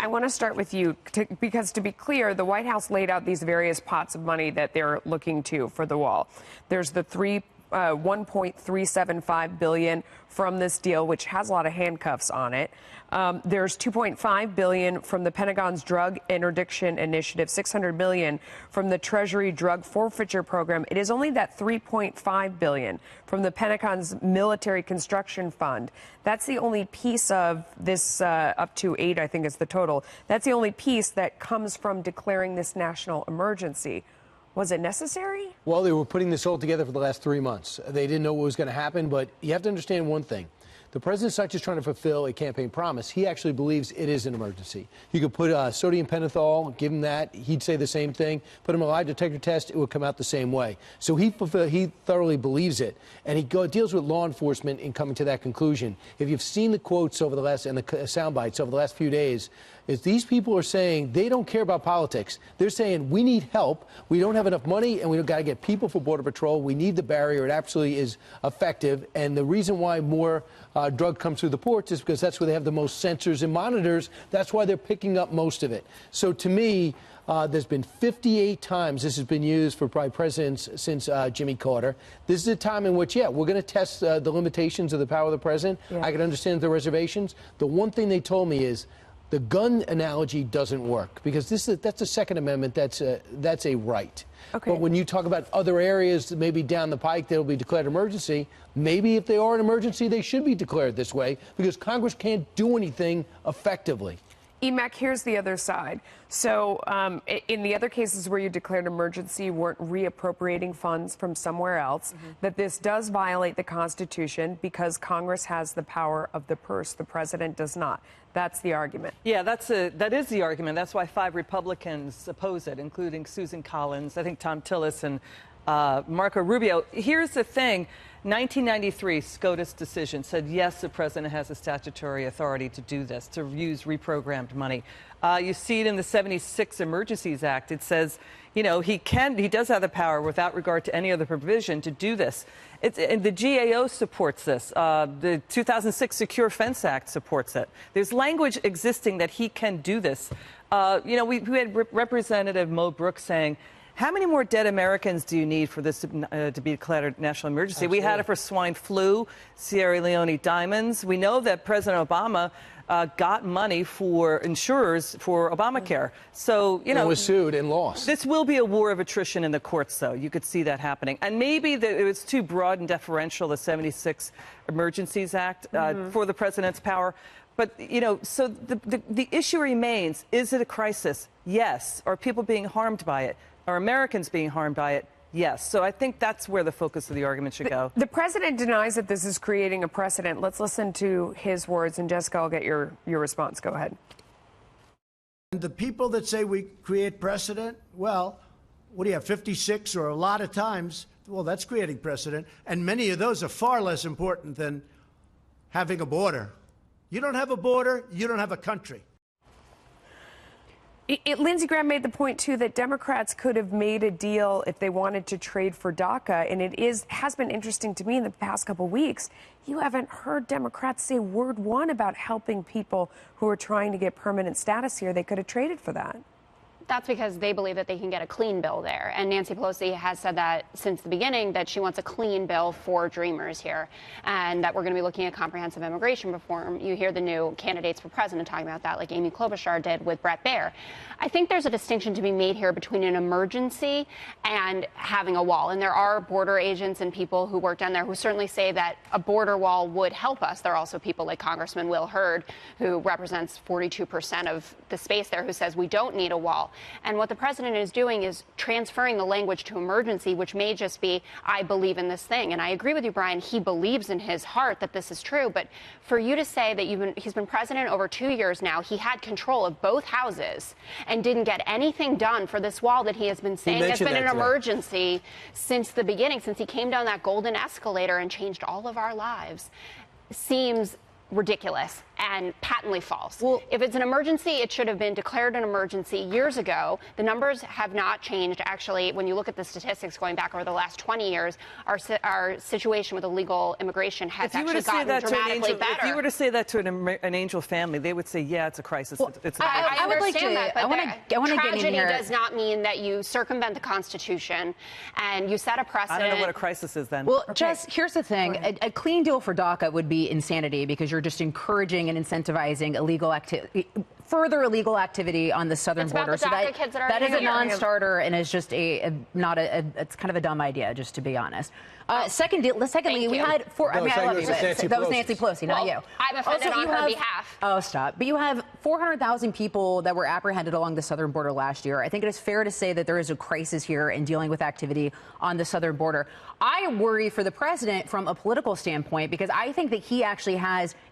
I want to start with you because, to be clear, the White House laid out these various pots of money that they're looking to for the wall. There's the $1.375 billion from this deal, which has a lot of handcuffs on it. There's $2.5 billion from the Pentagon's Drug Interdiction Initiative, $600 million from the Treasury Drug Forfeiture Program. It is only that $3.5 billion from the Pentagon's Military Construction Fund. That's the only piece of this, up to 8, I think is the total. That's the only piece that comes from declaring this national emergency. Was it necessary? Well, they were putting this all together for the last 3 months. They didn't know what was going to happen, but you have to understand one thing. The president's not just trying to fulfill a campaign promise. He actually believes it is an emergency. You could put sodium pentothal, give him that. He'd say the same thing. Put him a lie detector test, it would come out the same way. So he thoroughly believes it. And he deals with law enforcement in coming to that conclusion. If you've seen the quotes over the last, and the sound bites over the last few days, is these people are saying they don't care about politics. They're saying we need help. We don't have enough money, and we've got to get people for Border Patrol. We need the barrier. It absolutely is effective. And the reason why more drug comes through the ports is because that's where they have the most sensors and monitors. That's why they're picking up most of it. So to me, there's been 58 times this has been used for probably presidents since Jimmy Carter. This is a time in which, yeah, we're going to test the limitations of the power of the president. Yeah. I can understand the reservations. The one thing they told me is the gun analogy doesn't work because that's a Second Amendment. That's a right. Okay. But when you talk about other areas that maybe down the pike that will be declared emergency, maybe if they are an emergency, they should be declared this way because Congress can't do anything effectively. Emac, here's the other side. So in the other cases where you declared emergency, you weren't reappropriating funds from somewhere else, that this does violate the Constitution because Congress has the power of the purse. The president does not. That's the argument. Yeah, that is the argument. That's why 5 Republicans oppose it, including Susan Collins, I think Tom Tillis, and Marco Rubio. Here's the thing. 1993, SCOTUS decision said, yes, the president has a statutory authority to do this, to use reprogrammed money. You see it in the 76 Emergencies Act. It says, you know, he does have the power without regard to any other provision to do this. And the GAO supports this. The 2006 Secure Fence Act supports it. There's language existing that he can do this. You know, we had Representative Mo Brooks saying, how many more dead Americans do you need for this to be declared a national emergency? Absolutely. We had it for swine flu, Sierra Leone diamonds. We know that President Obama got money for insurers for Obamacare. So, you know, and was sued and lost. This will be a war of attrition in the courts, though. You could see that happening. And maybe it was too broad and deferential, the 76 Emergencies Act, for the president's power. But, you know, so the issue remains, is it a crisis? Yes. Are people being harmed by it? Are Americans being harmed by it? Yes. So I think that's where the focus of the argument should go. The president denies that this is creating a precedent. Let's listen to his words. And Jessica, I'll get your response. Go ahead. The people that say we create precedent, well, what do you have, 56 or a lot of times? Well, that's creating precedent. And many of those are far less important than having a border. You don't have a border, you don't have a country. Lindsey Graham made the point, too, that Democrats could have made a deal if they wanted to trade for DACA. And it has been interesting to me in the past couple of weeks. You haven't heard Democrats say word one about helping people who are trying to get permanent status here. They could have traded for that. That's because they believe that they can get a clean bill there. And Nancy Pelosi has said that since the beginning, that she wants a clean bill for dreamers here, and that we're going to be looking at comprehensive immigration reform. You hear the new candidates for president talking about that, like Amy Klobuchar did with Bret Baier. I think there's a distinction to be made here between an emergency and having a wall. And there are border agents and people who work down there who certainly say that a border wall would help us. There are also people like Congressman Will Hurd, who represents 42% of the space there, who says we don't need a wall. And what the president is doing is transferring the language to emergency, which may just be, I believe in this thing. And I agree with you, Brian. He believes in his heart that this is true. But for you to say that he's been president over 2 years now, he had control of both houses and didn't get anything done for this wall that he has been saying has been an emergency since the beginning, since he came down that golden escalator and changed all of our lives, seems ridiculous and patently false. Well, if it's an emergency, it should have been declared an emergency years ago. The numbers have not changed. Actually, when you look at the statistics going back over the last 20 years, our situation with illegal immigration has actually gotten dramatically better. If you were to say that to an Angel family, they would say, yeah, it's a crisis. Well, it's I understand that, but I want to get in tragedy here. does not mean that you circumvent the Constitution and you set a precedent. I don't know what a crisis is then. Well, Jess, here's the thing. A clean deal for DACA would be insanity because you're just encouraging and incentivizing illegal activity, further illegal activity on the southern border. So that is a non-starter and is just it's kind of a dumb idea, just to be honest. Secondly, we had I love you, but that was Nancy Pelosi, not you. I'm offended on her behalf. Oh, stop. But you have 400,000 people that were apprehended along the southern border last year. I think it is fair to say that there is a crisis here in dealing with activity on the southern border. I worry for the president from a political standpoint because I think that he actually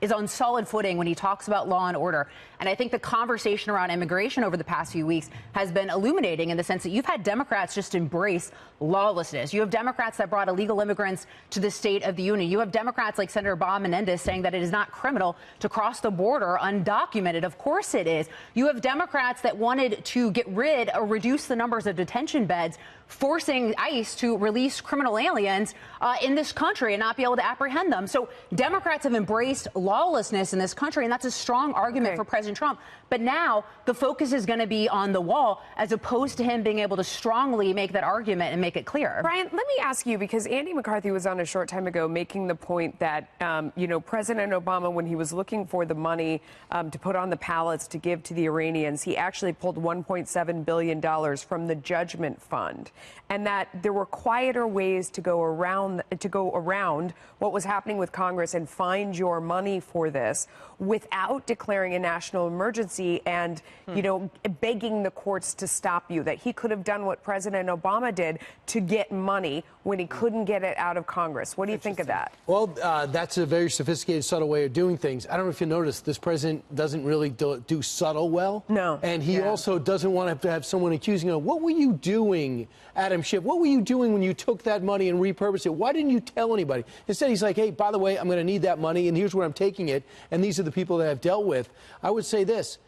is on solid footing when he talks about law and order. And I think the conversation around immigration over the past few weeks has been illuminating in the sense that you've had Democrats just embrace lawlessness. You have Democrats that brought illegal immigrants to the State of the Union. You have Democrats like Senator Bob Menendez saying that it is not criminal to cross the border undocumented. Of course it is. You have Democrats that wanted to get rid or reduce the numbers of detention beds, forcing ICE to release criminal aliens in this country and not be able to apprehend them. So Democrats have embraced lawlessness in this country, and that's a strong argument for President Trump. But now the focus is going to be on the wall as opposed to him being able to strongly make that argument and make it clear. Brian, let me ask you, because Andy McCarthy was on a short time ago making the point that, President Obama, when he was looking for the money to put on the pallets to give to the Iranians, he actually pulled $1.7 billion from the Judgment Fund, and that there were quieter ways to go around what was happening with Congress and find your money for this without declaring a national emergency and, begging the courts to stop you, that he could have done what President Obama did to get money when he couldn't get it out of Congress. What do you think of that? Well, that's a very sophisticated, subtle way of doing things. I don't know if you noticed, this president doesn't really do subtle well. No. And he also doesn't want to have someone accusing him, what were you doing, Adam Schiff? What were you doing when you took that money and repurposed it? Why didn't you tell anybody? Instead, he's like, hey, by the way, I'm going to need that money, and here's where I'm taking it, and these are the people that I've dealt with. I would say this.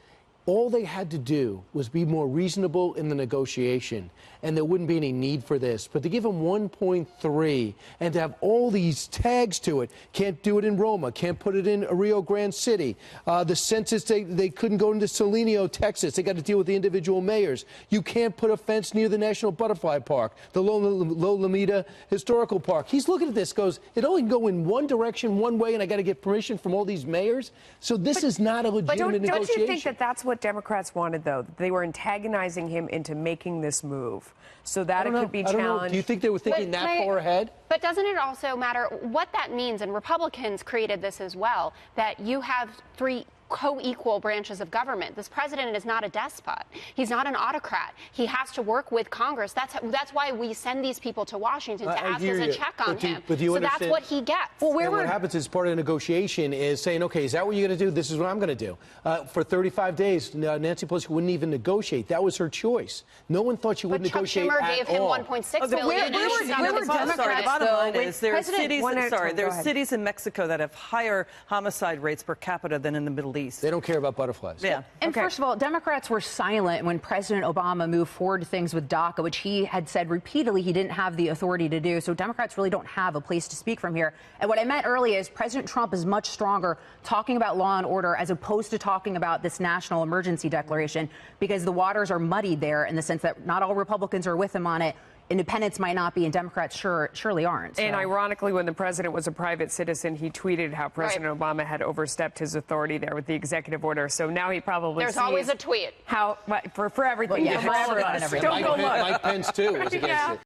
All they had to do was be more reasonable in the negotiation, and there wouldn't be any need for this. But to give them 1.3 and to have all these tags to it, can't do it in Roma, can't put it in Rio Grande City. The census, they couldn't go into Salino, Texas. They got to deal with the individual mayors. You can't put a fence near the National Butterfly Park, the Lolomita Historical Park. He's looking at this, goes, it only can go in one direction, one way, and I got to get permission from all these mayors? So this is not a legitimate negotiation. Don't you think that that's what Democrats wanted, though? They were antagonizing him into making this move so that it could be challenged. Do you think they were thinking that far ahead? But doesn't it also matter what that means? And Republicans created this as well, that you have three co-equal branches of government. This president is not a despot. He's not an autocrat. He has to work with Congress. That's why we send these people to Washington to ask us to check on him. So that's what he gets. Well, what happens is part of the negotiation is saying, okay, is that what you're going to do? This is what I'm going to do. For 35 days, Nancy Pelosi wouldn't even negotiate. That was her choice. No one thought she would negotiate at all. But Chuck Schumer gave him $1.6 billion. The bottom line is there are cities in Mexico that have higher homicide rates per capita than in the Middle East. They don't care about butterflies. Yeah. And first of all, Democrats were silent when President Obama moved forward things with DACA, which he had said repeatedly he didn't have the authority to do. So Democrats really don't have a place to speak from here. And what I meant earlier is President Trump is much stronger talking about law and order as opposed to talking about this national emergency declaration, because the waters are muddied there in the sense that not all Republicans are with him on it. Independents might not be, and Democrats surely aren't. So. And ironically, when the president was a private citizen, he tweeted how President Obama had overstepped his authority there with the executive order. So now he probably There's always a tweet. How for everything. Well, yeah, for all of us. Don't go look. Mike Pence, too, was against it.